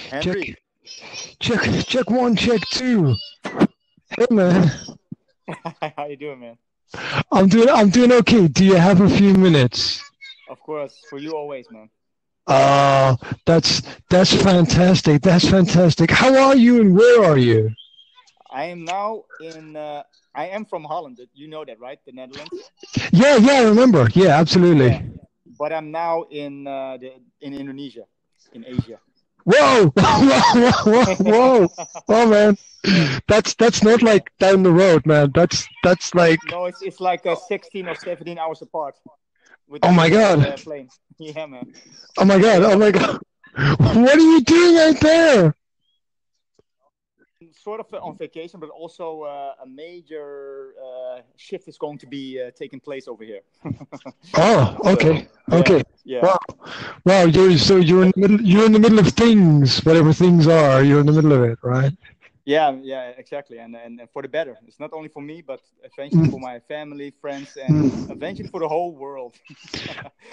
Hendrey. Check one, check two. Hey man, How you doing, man? I'm doing okay. Do you have a few minutes? Of course, for you always, man. Uh that's fantastic. That's fantastic. How are you and where are you? I am now in. I am from Holland. You know that, right? The Netherlands. Yeah, I remember. Yeah, absolutely. Yeah, but I'm now in Indonesia, in Asia. Whoa, whoa, oh man, that's not like down the road, man. That's like, No, it's like 16 or 17 hours apart. With oh my god, plane. Yeah, man. oh my god, oh my god. What are you doing right there? Sort of on vacation, but also a major shift is going to be taking place over here. Oh, okay, So, okay. yeah. Wow. You're in the middle of things, whatever things are. You're in the middle of it, right? Yeah, exactly, and for the better. It's not only for me, but eventually for my family, friends, and eventually for the whole world.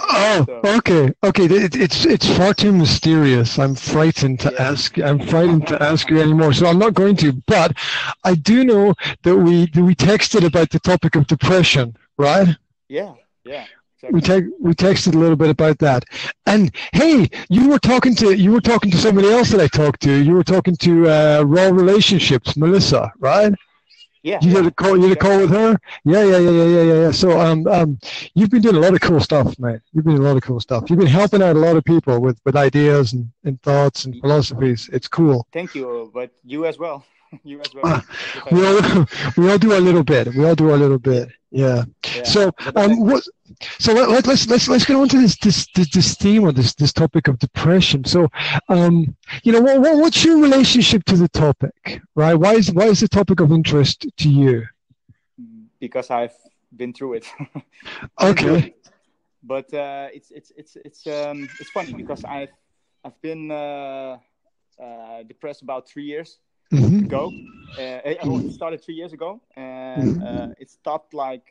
Oh, So, okay. It's far too mysterious. I'm frightened to yeah. ask. I'm frightened to ask you anymore. So I'm not going to. But I do know that we texted about the topic of depression, right? Yeah, We exactly. texted a little bit about that. And hey, you were talking to somebody else that I talked to. You were talking to Raw Relationships, Melissa, right? Yeah, You had a call. You had a call with her. Yeah. So you've been doing a lot of cool stuff, mate. You've been doing a lot of cool stuff. You've been helping out a lot of people with ideas and thoughts and philosophies. It's cool. Thank you, but you as well. You as well. Uh, If we all do a little bit. We all do a little bit. Yeah. yeah. So let's get on to this theme or this topic of depression. So what's your relationship to the topic, right? Why is the topic of interest to you? Because I've been through it. Okay. But it's funny because I've been depressed about 3 years ago. It started 3 years ago, and it stopped like.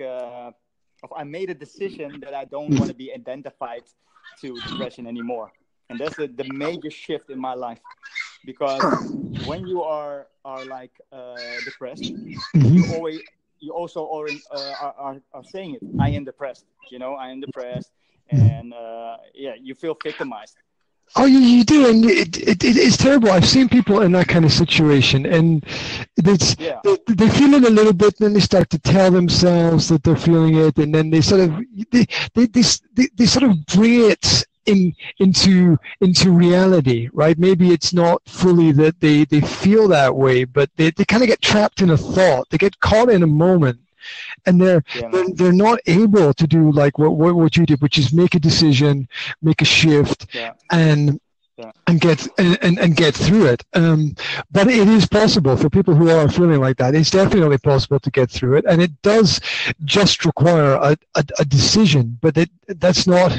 I made a decision that I don't want to be identified to depression anymore, and that's the major shift in my life. Because when you are like depressed, you also already are saying it. I am depressed. I am depressed, and you feel victimized. Oh, you do, and it's terrible. I've seen people in that kind of situation, and they feel it a little bit, and then they start to tell themselves that they're feeling it, and then they sort of they sort of bring it into reality, right? Maybe it's not fully that they feel that way, but they kind of get trapped in a thought. They get caught in a moment. And they're not able to do like what you did, which is make a decision, make a shift, and get through it. But it is possible for people who are feeling like that. It's definitely possible to get through it, and it does just require a decision. But that's not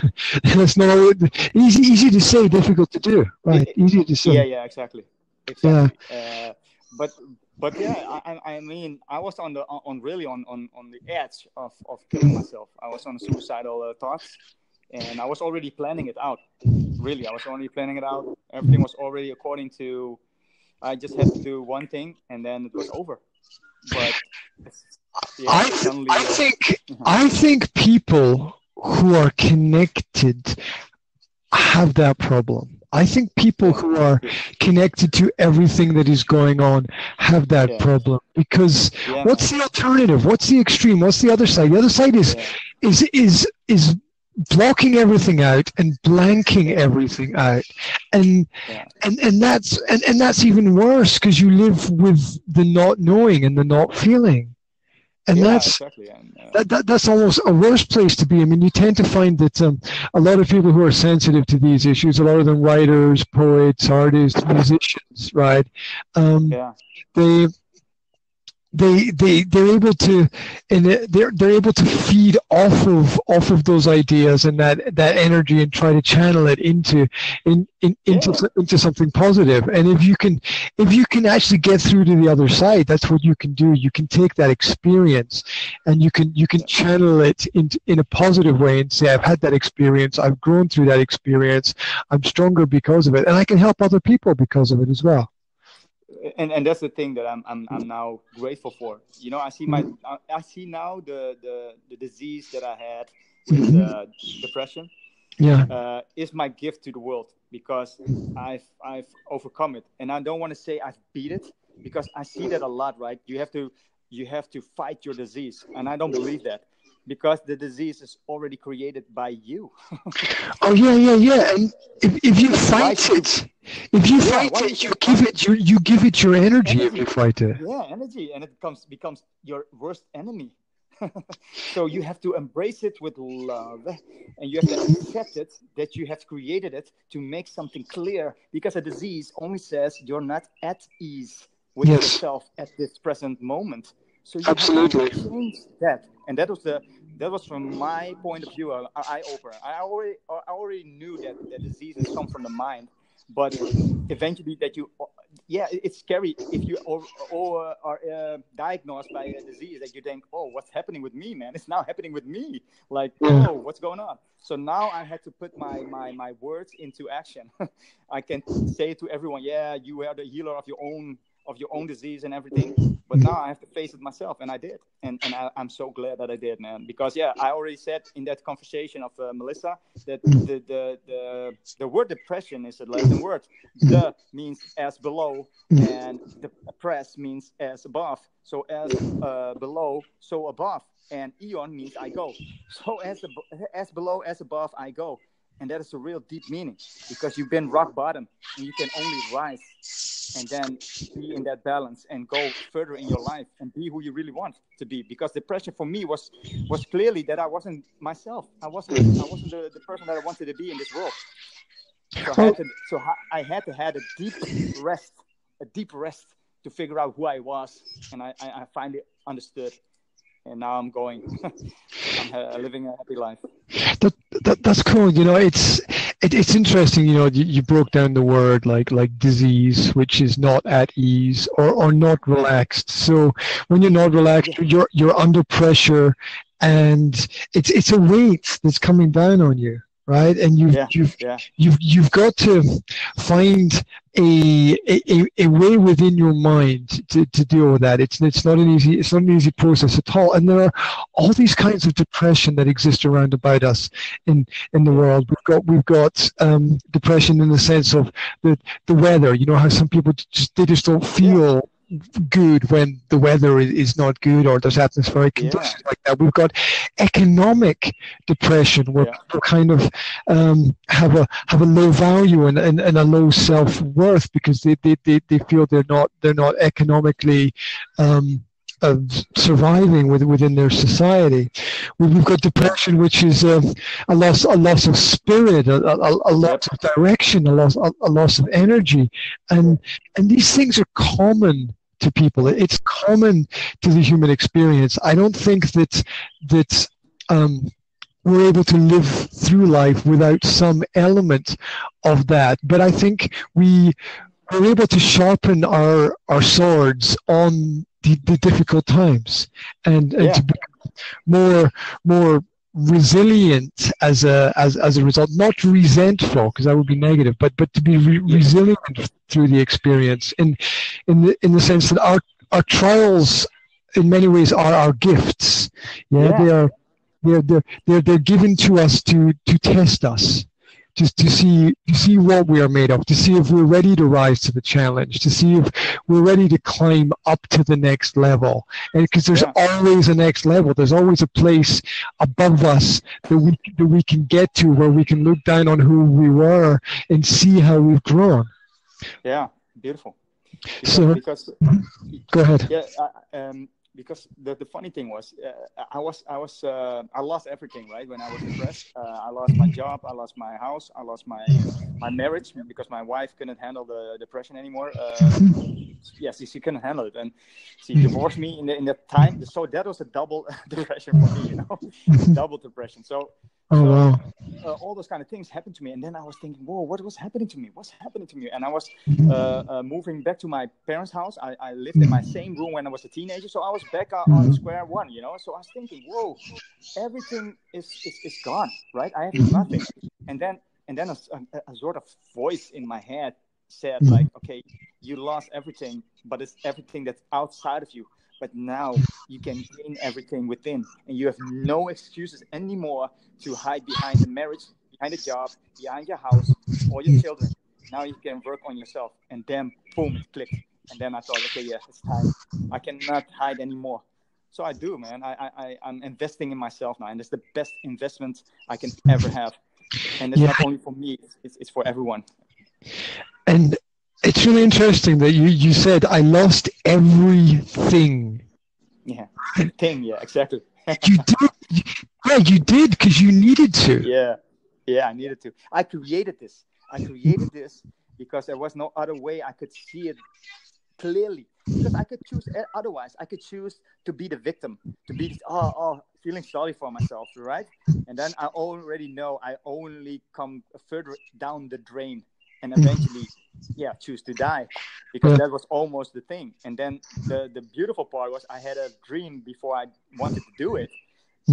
easy to say, difficult to do. Right? Easy to say. Yeah, exactly. Yeah. But yeah, I mean, I was on the edge of killing myself. I was on suicidal thoughts, and I was already planning it out. Really, I was already planning it out. Everything was already according to. I just had to do one thing, and then it was over. But I think people who are connected have that problem. I think people who are connected to everything that is going on have that problem, because what's the alternative? What's the extreme? What's the other side? The other side is blocking everything out and blanking everything out, and that's even worse, because you live with the not knowing and the not feeling. And that's almost a worse place to be. I mean, you tend to find that a lot of people who are sensitive to these issues, a lot of them writers, poets, artists, musicians, right? they're able to, and they're able to feed off of those ideas and that energy and try to channel it into something positive. And if you can actually get through to the other side, that's what you can do. You can take that experience and you can channel it in a positive way and say, I've had that experience, I've grown through that experience, I'm stronger because of it, and I can help other people because of it as well. And that's the thing that I'm now grateful for. You know, I see now the disease that I had with depression. Yeah, is my gift to the world, because I've overcome it, and I don't want to say I've beat it, because I see that a lot. Right? You have to fight your disease, and I don't believe that, because the disease is already created by you. Oh yeah. And if you fight it, you give it your energy. If you fight it, energy, and it becomes your worst enemy. So you have to embrace it with love, and you have to accept it that you have created it to make something clear, because a disease only says you're not at ease with yourself at this present moment. So you have to change that, and that was from my point of view an eye opener. I already knew that diseases come from the mind, but eventually it's scary if you are diagnosed by a disease that you think, oh, what's happening with me, man? It's now happening with me. Like, oh, what's going on? So now I had to put my words into action. I can say to everyone, yeah, you are the healer of your own disease and everything. But now I have to face it myself, and I did. And I'm so glad that I did, man. Because, I already said in that conversation of Melissa that the word depression is a Latin word. The means as below, and depress means as above. So as below, so above. And eon means I go. So as below, as above, I go. And that is a real deep meaning, because you've been rock bottom, and you can only rise and then be in that balance and go further in your life and be who you really want to be. Because depression for me was clearly that I wasn't myself. I wasn't the person that I wanted to be in this world. So I had to have a deep rest to figure out who I was, and I finally understood. And now I'm going. I'm living a happy life. That's cool. You know, it's interesting. You know, you broke down the word like disease, which is not at ease or not relaxed. So when you're not relaxed, you're under pressure, and it's a weight that's coming down on you, right? And you've got to find a way within your mind to deal with that. It's not an easy process at all. And there are all these kinds of depression that exist around about us in the world. We've got depression in the sense of the weather. You know how some people just don't feel good when the weather is not good, or there's atmospheric conditions like that. We've got economic depression, where people kind of have a low value and a low self-worth because they feel they're not economically surviving within their society. We've got depression, which is a loss of spirit, a loss of direction, a loss of energy, and these things are common to people. It's common to the human experience. I don't think that we're able to live through life without some element of that. But I think we're able to sharpen our swords on the difficult times and to become more resilient as a result, not resentful, because that would be negative, but to be resilient through the experience, in the sense that our trials in many ways are our gifts. They're given to us to test us, to see what we are made of, to see if we're ready to rise to the challenge, to see if we're ready to climb up to the next level. And because there's always a next level, there's always a place above us that we can get to, where we can look down on who we were and see how we've grown. Yeah, beautiful. Because go ahead. because the funny thing was, I lost everything, right? When I was depressed, I lost my job, I lost my house, I lost my marriage because my wife couldn't handle the depression anymore. Yes, she couldn't handle it, and she divorced me in the time. So that was a double depression for me, double depression. So all those kind of things happened to me, and then I was thinking, whoa, what was happening to me? What's happening to me? And I was moving back to my parents' house. I lived in my same room when I was a teenager, so I was back on square one, So I was thinking, whoa, everything is gone, right? I have nothing. And then a sort of voice in my head said, like, okay, you lost everything, but it's everything that's outside of you. But now you can gain everything within, and you have no excuses anymore to hide behind the marriage, behind the job, behind your house, or your children. Now you can work on yourself. And then, boom, it clicked. And then I thought, okay, yeah, it's time. I cannot hide anymore. So I do, man. I'm investing in myself now, and it's the best investment I can ever have. And it's not only for me; it's for everyone. And it's really interesting that you said I lost everything. Yeah, thing. Yeah, exactly. You did. Yeah, you did because you needed to. Yeah, I needed to. I created this because there was no other way I could see it clearly. Because I could choose otherwise. I could choose to be the victim, to be feeling sorry for myself, right? And then I already know I only come further down the drain. And eventually, choose to die, because that was almost the thing. And then the beautiful part was I had a dream before I wanted to do it.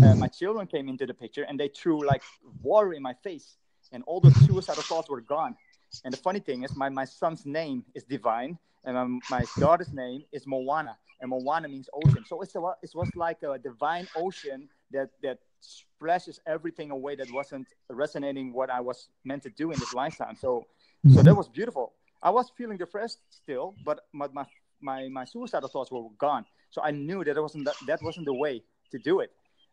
My children came into the picture, and they threw like water in my face, and all those suicidal thoughts were gone. And the funny thing is, my son's name is Divine, and my daughter's name is Moana, and Moana means ocean. So it was like a divine ocean that splashes everything away that wasn't resonating what I was meant to do in this lifetime. So that was beautiful. I was feeling depressed still, but my suicidal thoughts were gone. So I knew that that wasn't the way to do it.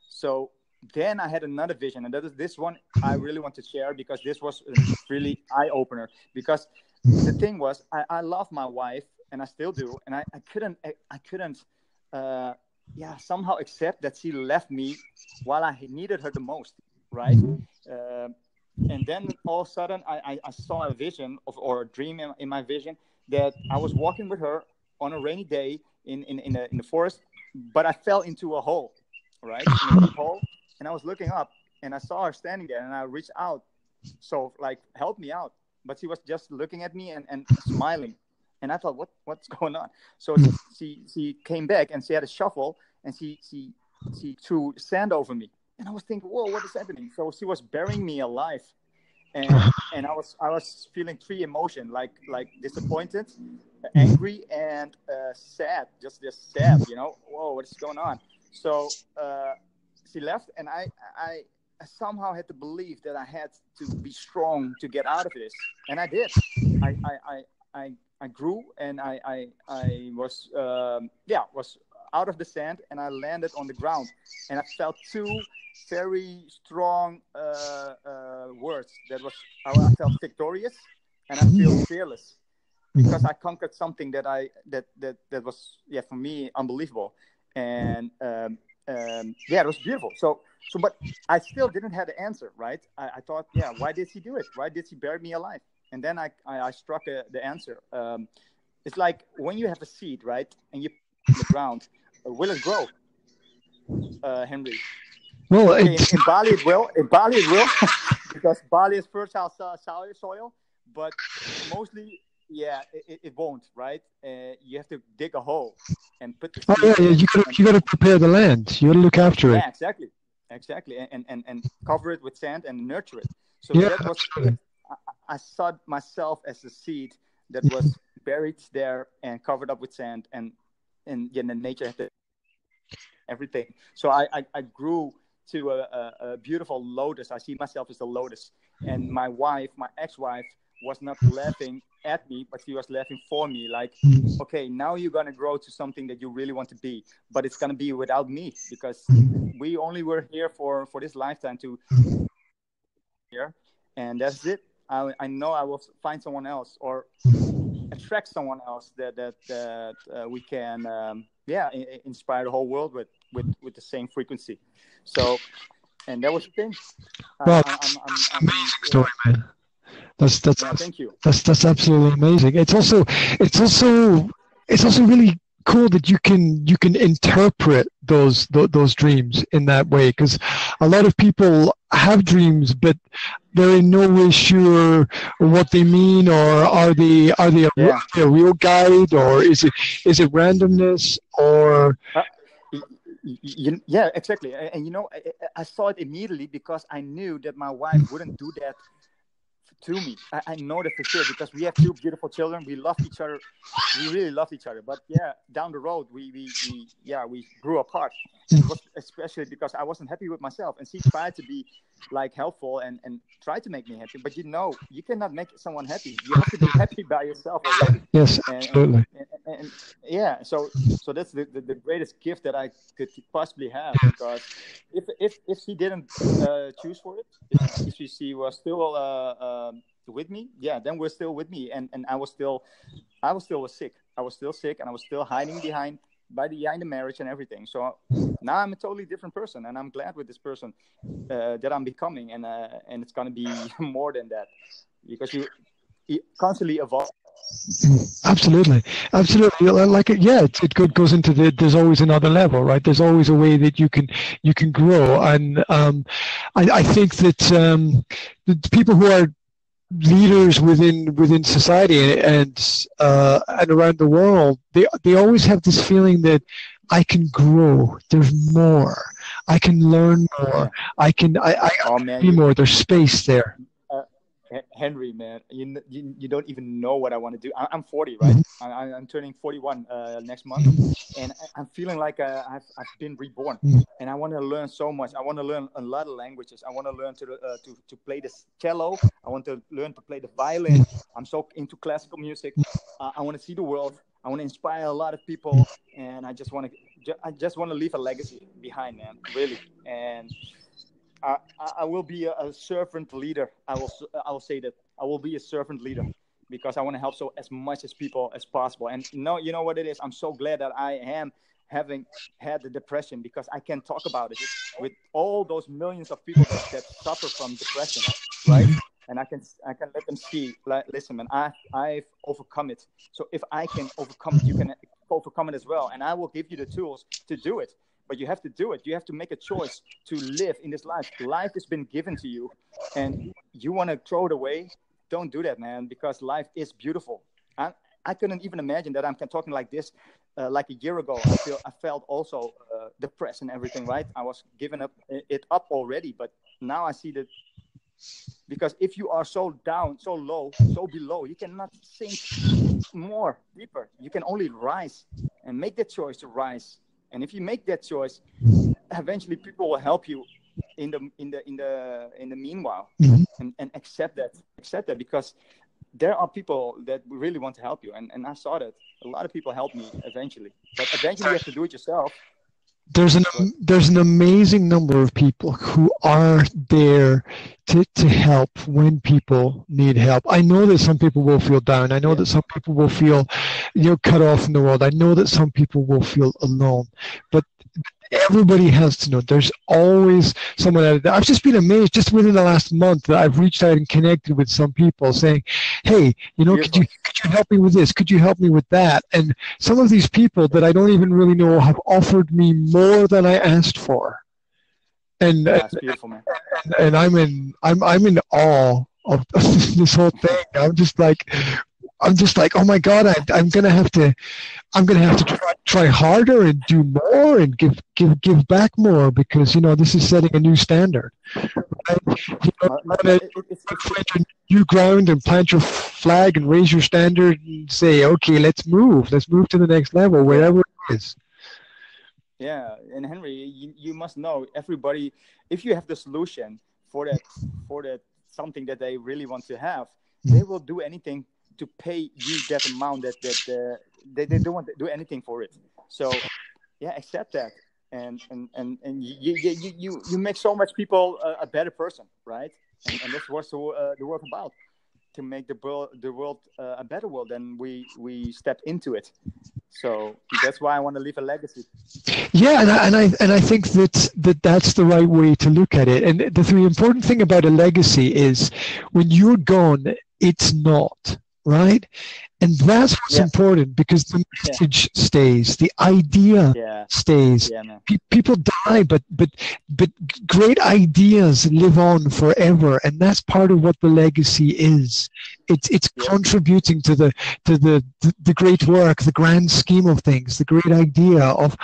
So then I had another vision, and that is this one I really want to share, because this was a really eye-opener. Because the thing was, I love my wife, and I still do, and I couldn't somehow accept that she left me while I needed her the most, right? And then all of a sudden, I saw a vision or a dream in my vision that I was walking with her on a rainy day in the forest, but I fell into a hole, right? In a deep hole. And I was looking up, and I saw her standing there, and I reached out. So, like, help me out. But she was just looking at me and smiling. And I thought, what's going on? So she came back, and she had a shovel, and she threw sand over me. And I was thinking, whoa, what is happening? So she was burying me alive. And I was feeling three emotions, like disappointed, angry, and sad. Just sad, Whoa, what is going on? So she left, and I somehow had to believe that I had to be strong to get out of this, and I did. I grew, and I was was out of the sand, and I landed on the ground, and I felt two very strong words. I felt victorious, and I feel fearless, because I conquered something that was for me unbelievable, and it was beautiful. So but I still didn't have the answer, right? I thought, why did she do it? Why did she bury me alive? And then I struck the answer. It's like when you have a seed, right, and you put it in the ground, will it grow, Hendrey? Well, in Bali it will. In Bali it will, because Bali is fertile soil, but mostly, it won't, right? You have to dig a hole and put the seed. You got to prepare the land. You got to look after it. Yeah, exactly, and cover it with sand and nurture it. So that was it. I saw myself as a seed that was buried there and covered up with sand, and the nature had everything. So I grew to a beautiful lotus. I see myself as a lotus, and my ex-wife, was not laughing at me, but she was laughing for me. Like, okay, now you're gonna grow to something that you really want to be, but it's gonna be without me, because we only were here for this lifetime to here, and that's it. I know I will find someone else or attract someone else that we can inspire the whole world with the same frequency. So, and that was the thing. Well, that's an amazing story, man. Thank you. That's absolutely amazing. It's also really cool that you can interpret those dreams in that way, because a lot of people have dreams, but they're in no way sure what they mean, or are they a real guide, or is it randomness, or yeah, exactly. And I saw it immediately, because I knew that my wife wouldn't do that to me. I know that for sure, because we have two beautiful children. We love each other. We really love each other. But down the road, we grew apart. It was especially because I wasn't happy with myself, and she tried to be like helpful and tried to make me happy. But you cannot make someone happy. You have to be happy by yourself already. Yes, absolutely. And so that's the greatest gift that I could possibly have, because if she didn't choose for it, if she was still with me, then we're still with me, and I was still sick. I was still sick, and I was still hiding behind the marriage and everything. So now I'm a totally different person, and I'm glad with this person that I'm becoming, and it's gonna be more than that, because you constantly evolve. Absolutely. Like it goes into there's always another level, right? There's always a way that you can grow, and I think that the people who are leaders within society and around the world, they always have this feeling that I can grow. There's more. I can learn more. I can be more. There's space there. Hendrey, man, you don't even know what I want to do. I'm 40, right? I'm turning 41 next month, and I'm feeling like I've been reborn, and I want to learn so much. I want to learn a lot of languages. I want to learn to play the cello. I want to learn to play the violin. I'm so into classical music. I want to see the world. I want to inspire a lot of people, and I just want to leave a legacy behind, man. Really, and I will be a servant leader. I will say that I will be a servant leader, because I want to help as much as people as possible. And you know what it is? I'm so glad that I am having had the depression, because I can talk about it with all those millions of people that suffer from depression, right? And I can let them see, like, listen, man, I've overcome it. So if I can overcome it, you can overcome it as well. And I will give you the tools to do it. But you have to do it. You have to make a choice to live in this life. Life has been given to you, and you want to throw it away. Don't do that, man, because life is beautiful. I couldn't even imagine that I'm talking like this like a year ago. I felt also depressed and everything, right? I was giving it up already, but now I see that, because if you are so down, so low, so below, you cannot sink more deeper. You can only rise and make the choice to rise. And if you make that choice, eventually people will help you in the meanwhile, and accept that, because there are people that really want to help you, and I saw that a lot of people helped me eventually, but eventually you have to do it yourself. There's an amazing number of people who are there to help when people need help. I know that some people will feel down. I know that some people will feel, cut off from the world. I know that some people will feel alone. But everybody has to know there's always someone out there. I've just been amazed just within the last month that I've reached out and connected with some people saying, hey, could you help me with this? Could you help me with that? And some of these people that I don't even really know have offered me more than I asked for. And that's beautiful, man. And I'm in awe of this whole thing. I'm just like, oh my God, I'm gonna have to try harder and do more and give back more, because this is setting a new standard. Plant your new ground and plant your flag and raise your standard and say, okay, let's move to the next level, wherever it is. Yeah, and Hendrey, you must know, everybody, if you have the solution for that something that they really want to have, they will do anything to pay you that amount that they don't want to do anything for it. So accept that, and you make so much people a better person, right? And that's what the world about. to make the world a better world, then we step into it. So that's why I want to leave a legacy. Yeah, and I think that's the right way to look at it. And the important thing about a legacy is when you're gone, it's not, right? And that's what's important, because the message stays, the idea stays. Yeah, People die, but great ideas live on forever, and that's part of what the legacy is. It's contributing to the great work, the grand scheme of things, the great idea of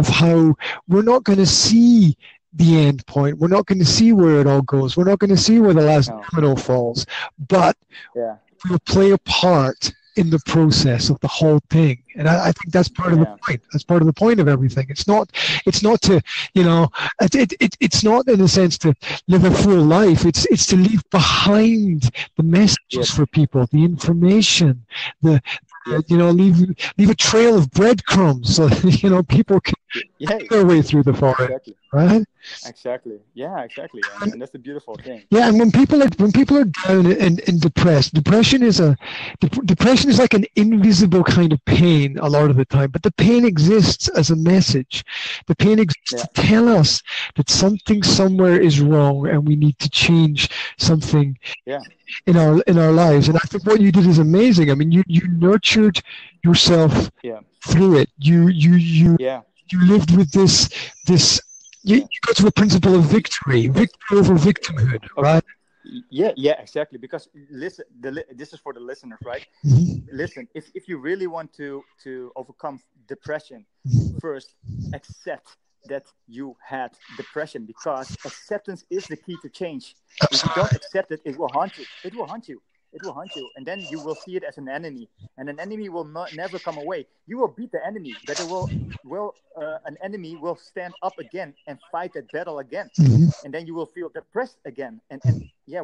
how we're not going to see the end point. We're not going to see where it all goes. We're not going to see where the last domino falls, but we'll play a part in the process of the whole thing. And I think that's part of the point. That's part of the point of everything. It's not to, it's not in a sense to live a full life. It's to leave behind the messages for people, the information, leave a trail of breadcrumbs so people can make their way through the forest, right? Exactly. Yeah, exactly. And that's the beautiful thing. Yeah, and when people are down and depressed, depression is like an invisible kind of pain a lot of the time, but the pain exists as a message. The pain exists to tell us that something somewhere is wrong and we need to change something in our lives. And I think what you did is amazing. I mean, you nurtured yourself through it. You lived with this. You go to the principle of victory over victimhood, right? Yeah, exactly. Because listen, this is for the listeners, right? Mm-hmm. Listen, if you really want to overcome depression, first accept that you had depression, because acceptance is the key to change. If you don't accept it, it will haunt you. It will haunt you. It will haunt you, and then you will see it as an enemy, and an enemy will never come away. You will beat the enemy, but an enemy will stand up again and fight that battle again, and then you will feel depressed again. And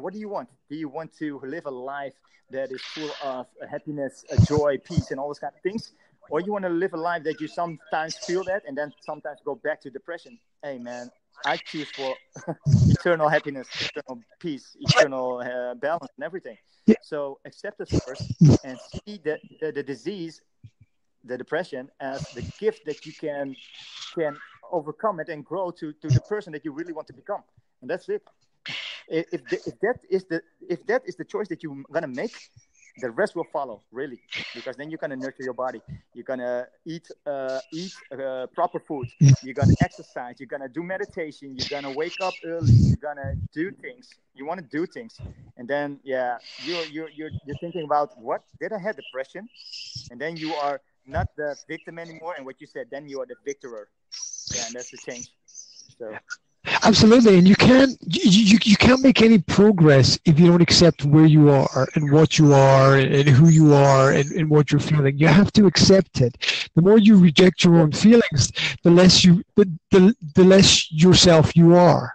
what do you want? Do you want to live a life that is full of happiness, joy, peace, and all those kind of things, or you want to live a life that you sometimes feel that, and then sometimes go back to depression? Hey, man. I choose for eternal happiness, eternal peace, eternal balance, and everything. Yeah. So accept it first and see the disease, the depression, as the gift that you can overcome it and grow to the person that you really want to become. And that's it. If that is the choice that you're gonna make, the rest will follow, really, because then you're gonna nurture your body. You're gonna eat proper food. You're gonna exercise. You're gonna do meditation. You're gonna wake up early. You're gonna do things. You want to do things, and then you're thinking about, what did I have depression, and then you are not the victim anymore. And what you said, then you are the victor. Yeah, and that's the change. So. Absolutely, and you can't make any progress if you don't accept where you are and what you are and who you are and what you're feeling. You have to accept it. The more you reject your own feelings, the less yourself you are.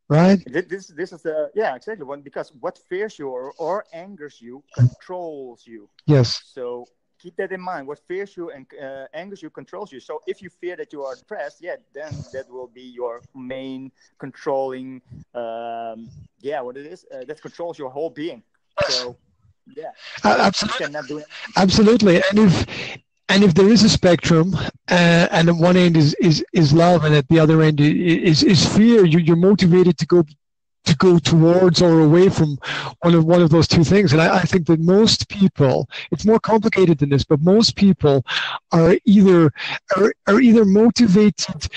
Right? This is exactly one, because what fears you or angers you controls you. Yes. So keep that in mind. What fears you and angers you controls you. So if you fear that you are depressed, then that will be your main controlling. What it is that controls your whole being. So absolutely. Absolutely. And if there is a spectrum, and at one end is love, and at the other end is fear, you're motivated to go towards or away from one of those two things. And I think that most people, it's more complicated than this, but most people are either motivated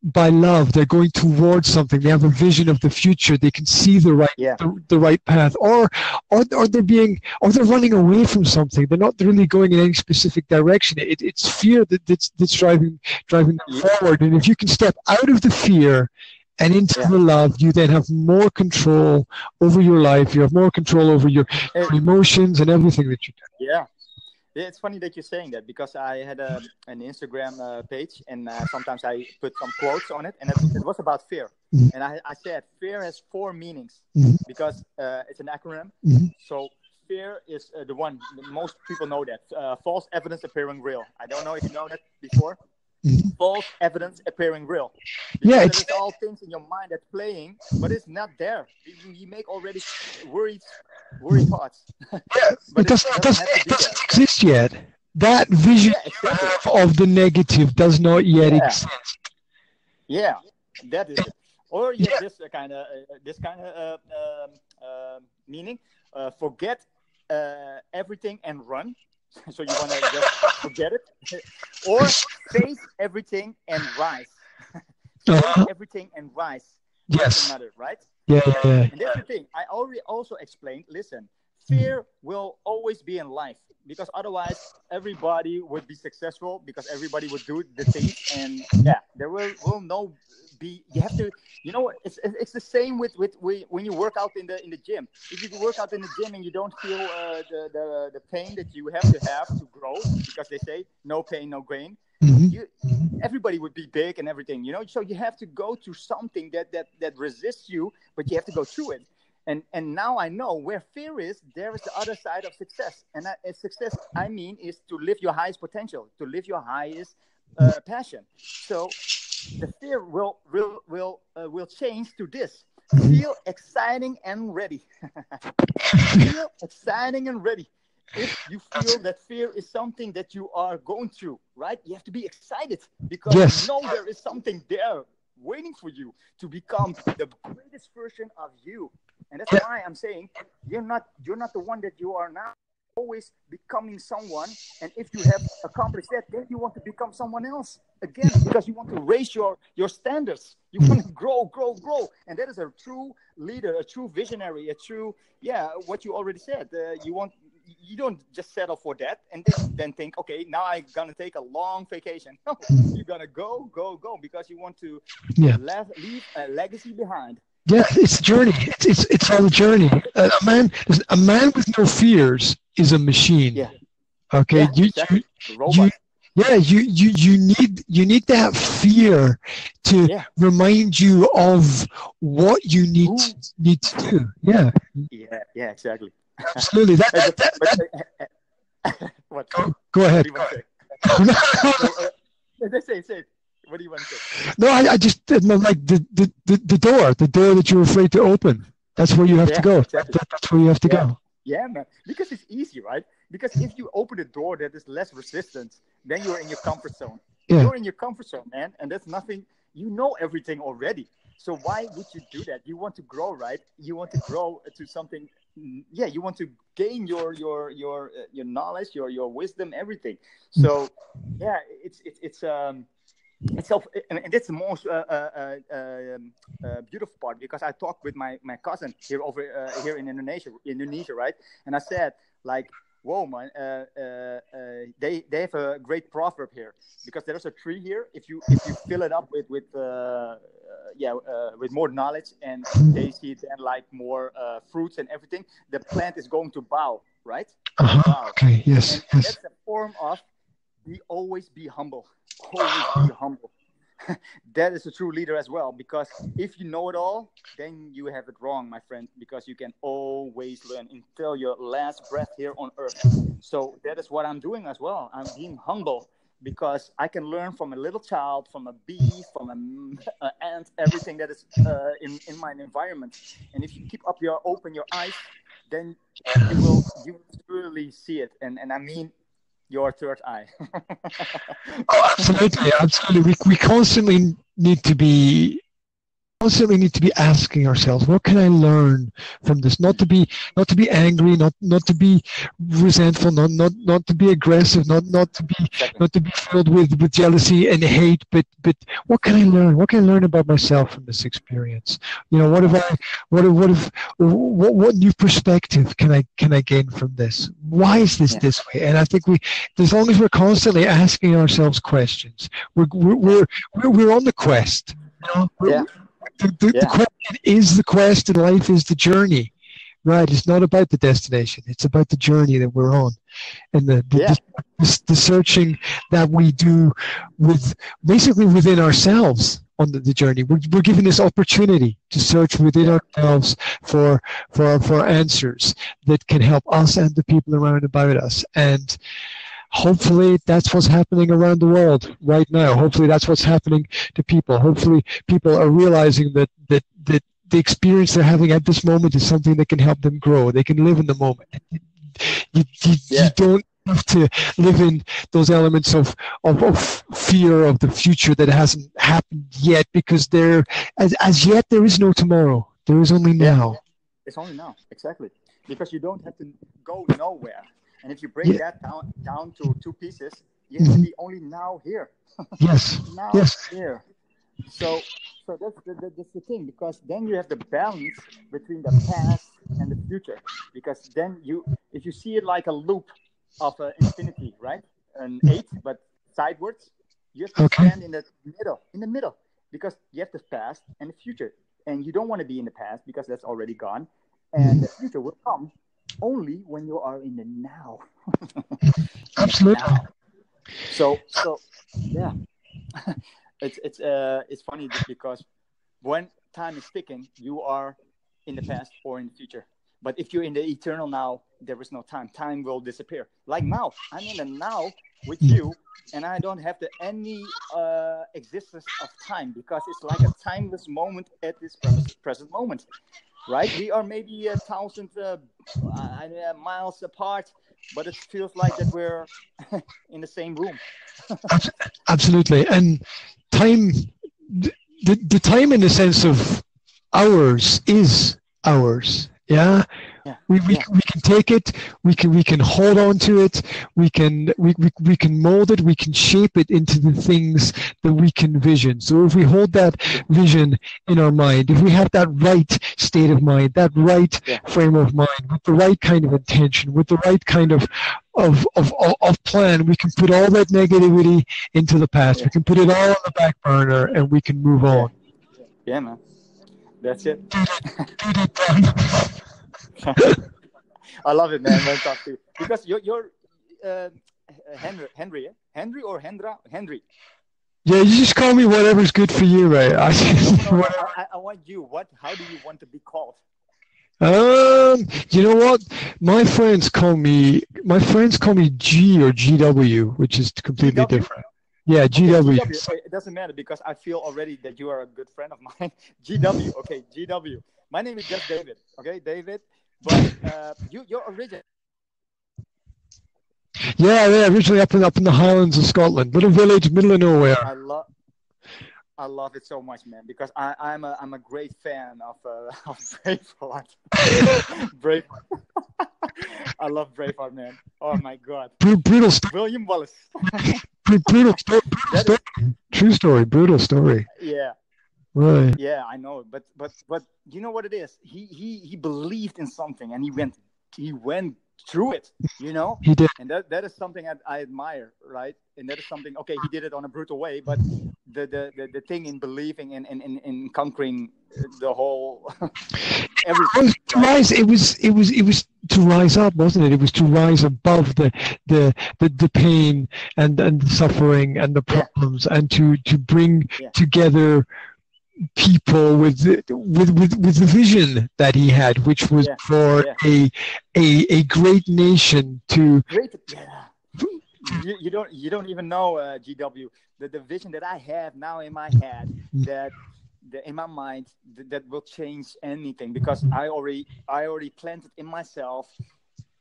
by love. They're going towards something. They have a vision of the future. They can see the right path, or they're running away from something. They're not really going in any specific direction. It's fear that's driving them forward. And if you can step out of the fear and into the love, you then have more control over your life. You have more control over your emotions and everything that you do. Yeah. It's funny that you're saying that, because I had an Instagram page, and sometimes I put some quotes on it, and it was about fear. Mm-hmm. And I said fear has 4 meanings, because it's an acronym. So fear is the one, most people know that. False evidence appearing real. I don't know if you know that before. False evidence appearing real. Because it's all things in your mind that's playing, but it's not there. You make already worried worry thoughts. Yeah, but it doesn't exist yet. That vision you have of the negative does not yet exist. Yeah, that is it. Or you have this kind of meaning. Forget everything and run. So you want to just forget it, or face everything and rise. Face everything and rise. Yes. Matter, right? Yeah. And that's the thing. I already also explained. Listen, fear will always be in life, because otherwise everybody would be successful, because everybody would do the things, and there will no be. You have to, it's the same with when you work out in the gym. If you work out in the gym and you don't feel the pain that you have to grow, because they say no pain, no gain. Everybody would be big and everything, So you have to go through something that resists you, but you have to go through it. And now I know where fear is, there is the other side of success. And success, I mean, is to live your highest potential, to live your highest passion. So the fear will change to this. Feel exciting and ready. Feel exciting and ready. If you feel that fear is something that you are going through, right? You have to be excited, because you know there is something there waiting for you to become the greatest version of you. And that's why I'm saying you're not the one that you are now. Always becoming someone, and if you have accomplished that, then you want to become someone else again, because you want to raise your standards. You want to grow, and that is a true leader, a true visionary, a true what you already said. You don't just settle for that and then think, okay, now I'm gonna take a long vacation. No, you're gonna go, because you want to leave a legacy behind. Yeah, it's a journey. It's all a journey. A man with no fears is a machine. Yeah. Okay. You need that fear to remind you of what you need to do. Yeah. Yeah. Exactly. Absolutely. What? Go ahead. Say. What do you want to say? No, I just like the door that you're afraid to open. That's where you have to go. Exactly. That's where you have to go. Yeah, man. Because it's easy, right? Because if you open a door that is less resistance, then you're in your comfort zone. Yeah. You're in your comfort zone, man, and that's nothing. You know everything already. So why would you do that? You want to grow, right? You want to grow to something. Yeah, you want to gain your knowledge, your wisdom, everything. So it's so, and that's the most beautiful part, because I talked with my cousin here in Indonesia, right? And I said, like, whoa, man, they have a great proverb here, because there's a tree here. If you fill it up with more knowledge, and they see then like more fruits and everything, the plant is going to bow, right? Bow. Okay. Yes. That's a form of always be humble. Always be humble. That is a true leader as well, because if you know it all, then you have it wrong, my friend, because you can always learn until your last breath here on earth. So that is what I'm doing as well. I'm being humble, because I can learn from a little child, from a bee, from an ant, everything that is in my environment. And if you keep open your eyes, then you will really see it. And I mean your third eye. Oh, absolutely. We constantly need to be asking ourselves, what can I learn from this? Not to be angry, not to be resentful, not to be aggressive, not to be filled with jealousy and hate, but what can I learn? What can I learn about myself from this experience? What new perspective can I gain from this? Why is this way? And I think as long as we're constantly asking ourselves questions, we're on the quest. The question is the quest, and life is the journey, right? It's not about the destination. It's about the journey that we're on, and the searching that we do basically within ourselves on the journey. We're given this opportunity to search within ourselves for answers that can help us and the people around about us. And hopefully that's what's happening around the world right now. Hopefully that's what's happening to people. Hopefully people are realizing that the experience they're having at this moment is something that can help them grow. They can live in the moment. You don't have to live in those elements of fear of the future that hasn't happened yet, because as yet there is no tomorrow. There is only now. It's only now, exactly. Because you don't have to go nowhere. And if you break that down to two pieces, you have to be only now here. Yes. Now here. So that's the thing, because then you have the balance between the past and the future. Because then if you see it like a loop of infinity, right? An 8, but sidewards, you have to stand in the middle, because you have the past and the future. And you don't want to be in the past because that's already gone. And the future will come only when you are in the now. Absolutely. Now. So yeah. It's funny because when time is ticking, you are in the past or in the future. But if you're in the eternal now, there is no time. Time will disappear. Like now, I'm in the now with you, and I don't have any existence of time, because it's like a timeless moment at this present moment, right? We are maybe 1,000 miles apart, but it feels like that we're in the same room. Absolutely. And time, the time in the sense of hours is ours. Yeah. We can take it, we can hold on to it, we can mold it, we can shape it into the things that we can vision. So if we hold that vision in our mind, if we have that right state of mind, that right frame of mind, with the right kind of intention, with the right kind of plan, we can put all that negativity into the past. We can put it all on the back burner, and we can move on. Yeah, man. That's it. I love it, man. When talk to you. Because you're Hendrey, Hendrey or Hendry. Yeah, you just call me whatever's good for you, right? I want you. How do you want to be called? You know what? My friends call me G or GW, which is completely different. Yeah, GW. It doesn't matter, because I feel already that you are a good friend of mine. GW. Okay, GW. My name is just David. Okay, David. But you're original. Yeah, originally up in the Highlands of Scotland, little village, middle of nowhere. I love it so much, man, because I'm a great fan of Braveheart. Braveheart. I love Braveheart, man. Oh my God. Brutal story. William Wallace. Brutal story. True story. Brutal story. Yeah. Right. Yeah, I know, but you know what it is? He believed in something, and he went through it. You know. He did. And that is something I admire, right? And that is something. Okay, he did it on a brutal way, but the thing in believing in conquering the whole everything. To rise, it was to rise up, wasn't it? It was to rise above the pain and the suffering and the problems, and to bring together people with the vision that he had, which was for a great nation to. You don't even know, GW, the vision that I have now in my head, in my mind, that will change anything, because I already planted in myself.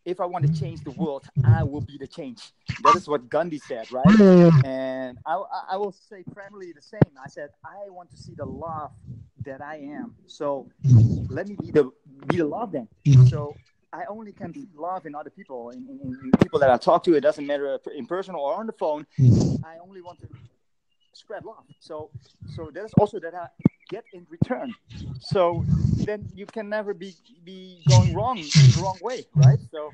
If I want to change the world, I will be the change. That is what Gandhi said, right? And I will say primarily the same. I said, I want to see the love that I am. So let me be the love then. So I only can see love in other people, in people that I talk to. It doesn't matter in person or on the phone. I only want to spread love. So that is also that I get in return. So then you can never be going wrong in the wrong way, right? So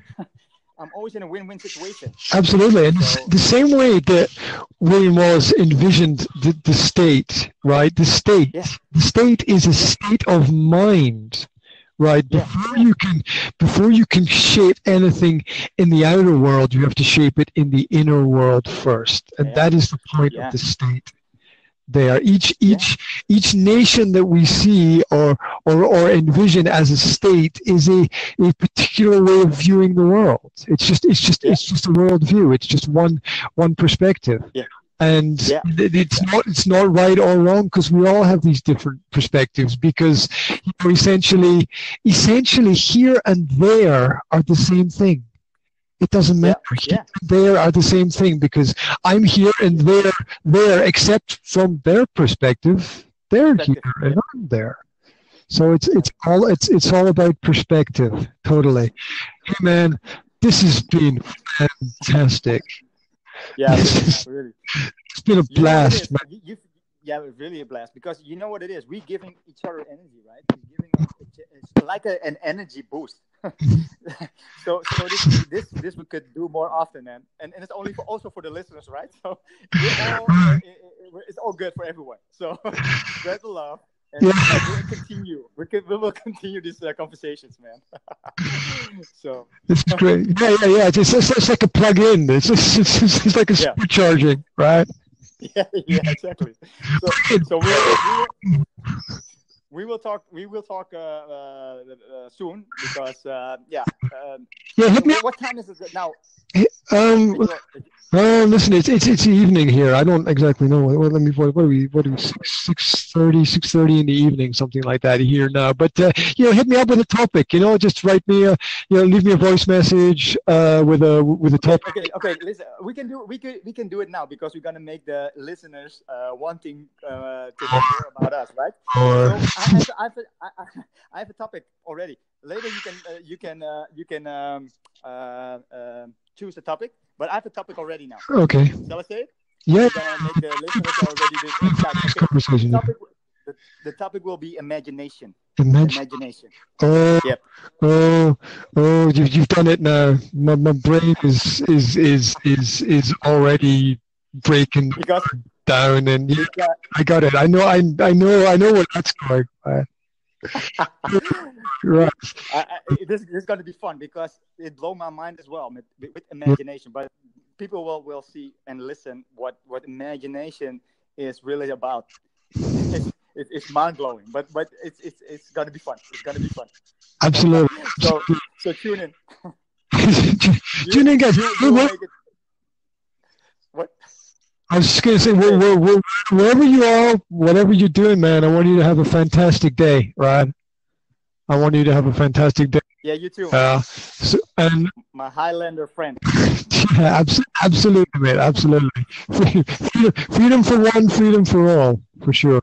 I'm always in a win-win situation. Absolutely. And the same way that William Wallace envisioned the state, right? The state is a state of mind. Right, before you can shape anything in the outer world, you have to shape it in the inner world first, and that is the point of the state. There, each nation that we see or envision as a state is a particular way of viewing the world. It's just a world view. It's just one perspective. And it's not right or wrong, because we all have these different perspectives, because essentially here and there are the same thing. It doesn't matter. Here and there are the same thing, because I'm here and they're there, except from their perspective, they're here and I'm there. So it's all about perspective. Totally. Hey man, this has been fantastic. Yeah, really. It's been a blast. Really a blast, because you know what it is. We're giving each other energy, right? We're giving it's like an energy boost. so this we could do more often, man. And it's only also for the listeners, right? So it's all good for everyone. So spread the love. And we'll continue. We will continue these conversations, man. So it's great. Yeah. It's like a plug-in. It's like a supercharging, right? Yeah, exactly. So we will talk soon, because hit me. What time is it now? Listen, it's evening here. I don't exactly know. What are we 6:30 in the evening, something like that here now. But hit me up with a topic. Just write me leave me a voice message with a topic. Okay. Listen, we can do it now, because we're gonna make the listeners wanting to know more about us, right? So I have a topic already. Later you can choose the topic. But I have a topic already now. Okay. Shall I say it? Yeah. We're gonna make the listeners already conversation. The topic will be imagination. Imagination. Yep. You've done it now. My brain is already breaking down, and I got it. I know where that's going. Right. This is going to be fun, because it blew my mind as well with imagination. But people will see and listen what imagination is really about. It's mind blowing, but it's going to be fun. It's going to be fun. Absolutely. So tune in. Tune in, guys. What? I was just going to say, wherever you are, whatever you're doing, man, I want you to have a fantastic day, right? I want you to have a fantastic day. Yeah, you too. And my Highlander friend. Yeah, absolutely, mate. Absolutely. Freedom for one, freedom for all, for sure.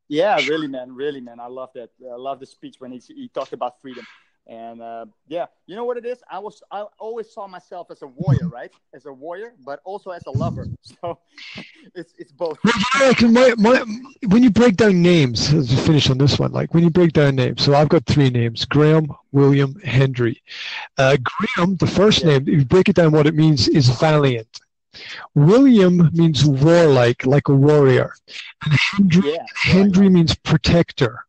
Yeah, really, man. I love that. I love the speech when he talked about freedom. And you know what it is? I always saw myself as a warrior, right? As a warrior, but also as a lover. So it's both. When you break down names, let's just finish on this one. Like when you break down names, so I've got 3 names: Graham, William, Hendrey. Graham, the first name, if you break it down, what it means is valiant. William means warlike, like a warrior. And Hendrey means protector.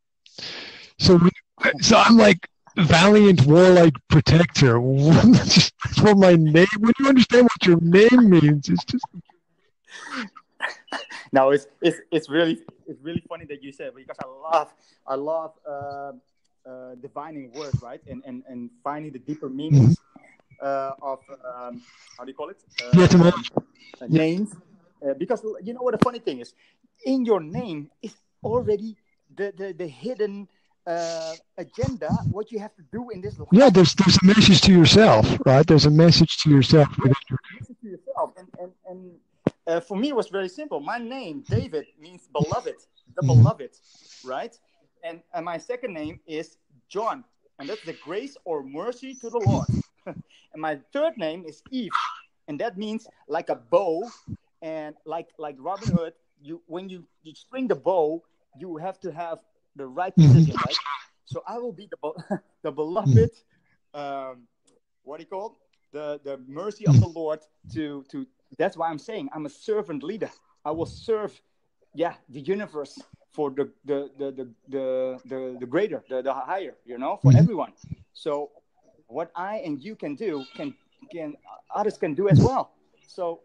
So I'm like, valiant, warlike, protector. That's what my name. When you understand what your name means, it's just. No, it's really funny that you said, because I love divining words, right, and finding the deeper meanings of how do you call it? Names, because you know what the funny thing is, in your name is already the hidden agenda, what you have to do in this life. Yeah, there's a message to yourself, right? There's a message to yourself. And for me, it was very simple. My name, David, means beloved, the beloved, right? And my second name is John, and that's the grace or mercy to the Lord. And my third name is Eve, and that means like a bow, and like Robin Hood, when you string the bow, you have to have the right position, right? So I will be the beloved, what do you call it? The mercy of the Lord to. That's why I'm saying I'm a servant leader. I will serve, the universe for the greater, the higher, for everyone. So what I and you can do, can others can do as well. So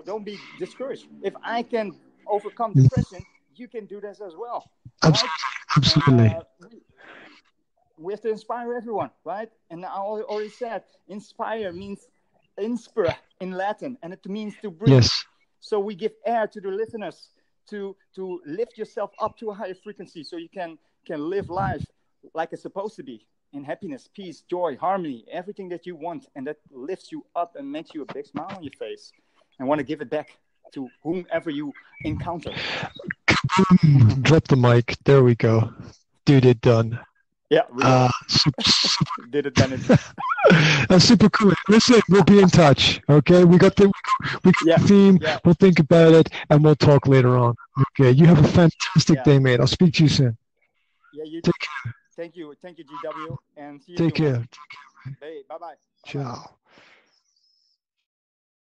don't be discouraged. If I can overcome depression, you can do this as well. Right? Absolutely. We have to inspire everyone, right? And I already said, inspire means inspira in Latin, and it means to breathe. Yes. So we give air to the listeners to lift yourself up to a higher frequency, so you can live life like it's supposed to be, in happiness, peace, joy, harmony, everything that you want, and that lifts you up and makes you a big smile on your face, and want to give it back to whomever you encounter. Drop the mic. There we go. Dude, it done. Yeah, really. Did it, done it. That's super cool. Listen, we'll be in touch. Okay, we got the theme. Yeah. We'll think about it, and we'll talk later on. Okay, you have a fantastic day, mate. I'll speak to you soon. Yeah, you take care. Thank you, GW, and see you Take soon. Care. Hey, bye-bye. Ciao.